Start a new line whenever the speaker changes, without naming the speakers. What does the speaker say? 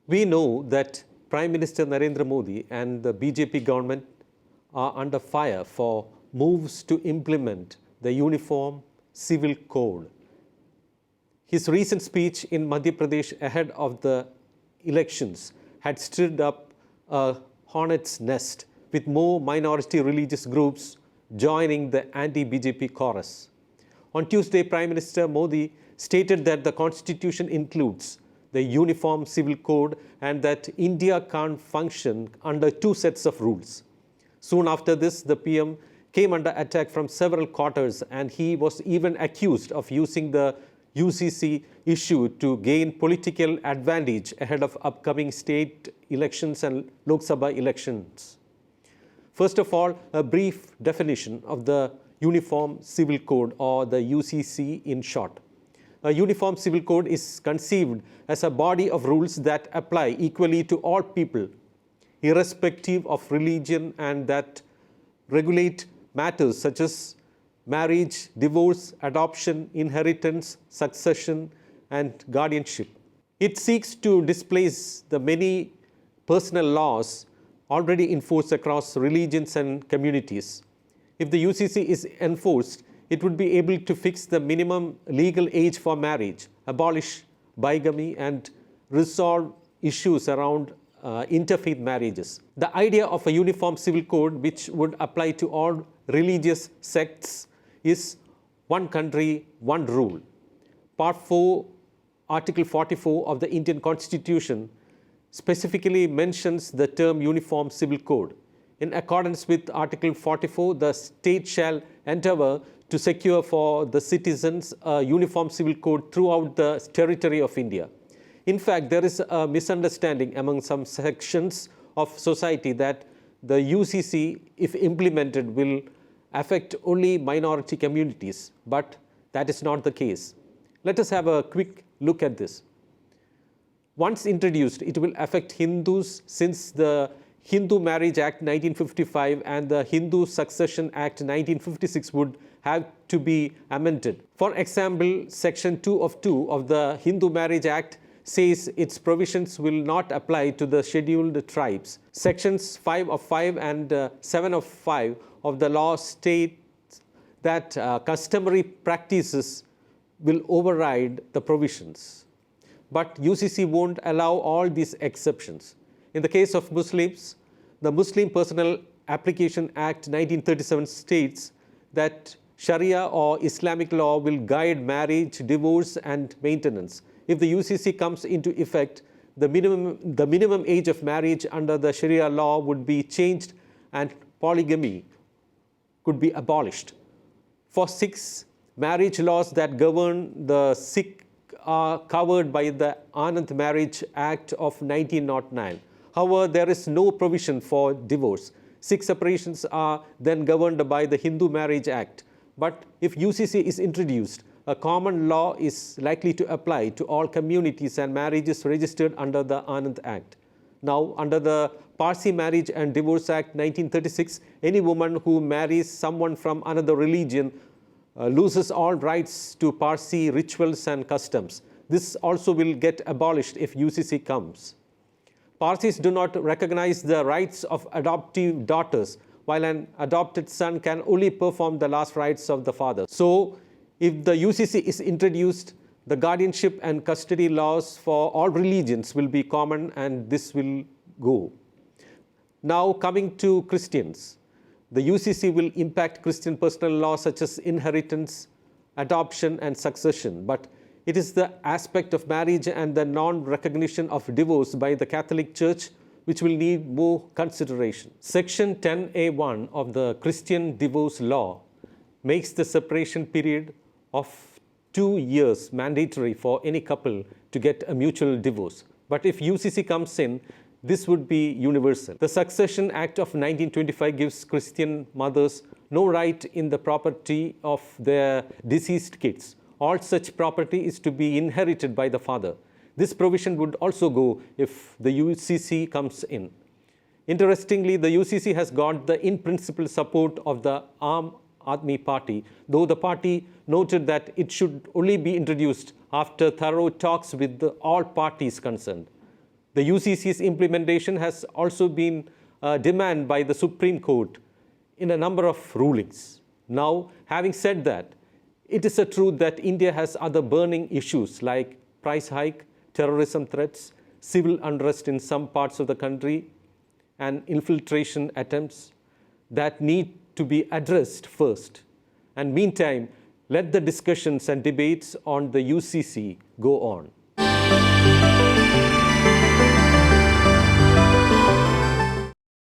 We know that Prime Minister Narendra Modi and the BJP government are under fire for moves to implement the Uniform Civil Code. His recent speech in Madhya Pradesh ahead of the elections had stirred up a hornet's nest, with more minority religious groups joining the anti-BJP chorus. On Tuesday, Prime Minister Modi stated that the Constitution includes the Uniform Civil Code and that India can't function under two sets of rules. Soon after this, the PM came under attack from several quarters, and he was even accused of using the UCC issue to gain political advantage ahead of upcoming state elections and Lok Sabha elections. First of all, a brief definition of the Uniform Civil Code, or the UCC in short. A Uniform Civil Code is conceived as a body of rules that apply equally to all people, irrespective of religion, and that regulate matters such as marriage, divorce, adoption, inheritance, succession, and guardianship. It seeks to displace the many personal laws already enforced across religions and communities. If the UCC is enforced, it would be able to fix the minimum legal age for marriage, abolish bigamy, and resolve issues around interfaith marriages. The idea of a uniform civil code which would apply to all religious sects is one country, one rule. Part 4, Article 44 of the Indian Constitution specifically mentions the term Uniform Civil Code. In accordance with Article 44, the state shall endeavour to secure for the citizens a uniform civil code throughout the territory of India. In fact, there is a misunderstanding among some sections of society that the UCC, if implemented, will affect only minority communities, but that is not the case. Let us have a quick look at this. Once introduced, it will affect Hindus, since the Hindu Marriage Act 1955 and the Hindu Succession Act 1956 would have to be amended. For example, Section 2 of the Hindu Marriage Act says its provisions will not apply to the scheduled tribes. Sections 5 of 5 and 7 of 5 of the law state that customary practices will override the provisions. But UCC won't allow all these exceptions. In the case of Muslims, the Muslim Personal Application Act 1937 states that Sharia or Islamic law will guide marriage, divorce, and maintenance. If the UCC comes into effect, the minimum age of marriage under the Sharia law would be changed and polygamy could be abolished. For Sikhs, marriage laws that govern the Sikh are covered by the Anand Marriage Act of 1909. However, there is no provision for divorce. Sikh separations are then governed by the Hindu Marriage Act. But if UCC is introduced, a common law is likely to apply to all communities and marriages registered under the Anand Act. Now, under the Parsi Marriage and Divorce Act 1936, any woman who marries someone from another religion loses all rights to Parsi rituals and customs. This also will get abolished if UCC comes. Parsis do not recognize the rights of adoptive daughters, while an adopted son can only perform the last rites of the father. So, if the UCC is introduced, the guardianship and custody laws for all religions will be common, and this will go. Now, coming to Christians, the UCC will impact Christian personal laws such as inheritance, adoption, and succession. But it is the aspect of marriage and the non-recognition of divorce by the Catholic Church which will need more consideration. Section 10A1 of the Christian divorce law makes the separation period of 2 years mandatory for any couple to get a mutual divorce. But if UCC comes in, this would be universal. The Succession Act of 1925 gives Christian mothers no right in the property of their deceased kids. All such property is to be inherited by the father. This provision would also go if the UCC comes in. Interestingly, the UCC has got the in-principle support of the Aam Aadmi Party, though the party noted that it should only be introduced after thorough talks with all parties concerned. The UCC's implementation has also been demanded by the Supreme Court in a number of rulings. Now, having said that, it is a truth that India has other burning issues like price hike, terrorism threats, civil unrest in some parts of the country, and infiltration attempts that need to be addressed first. And meantime, let the discussions and debates on the UCC go on.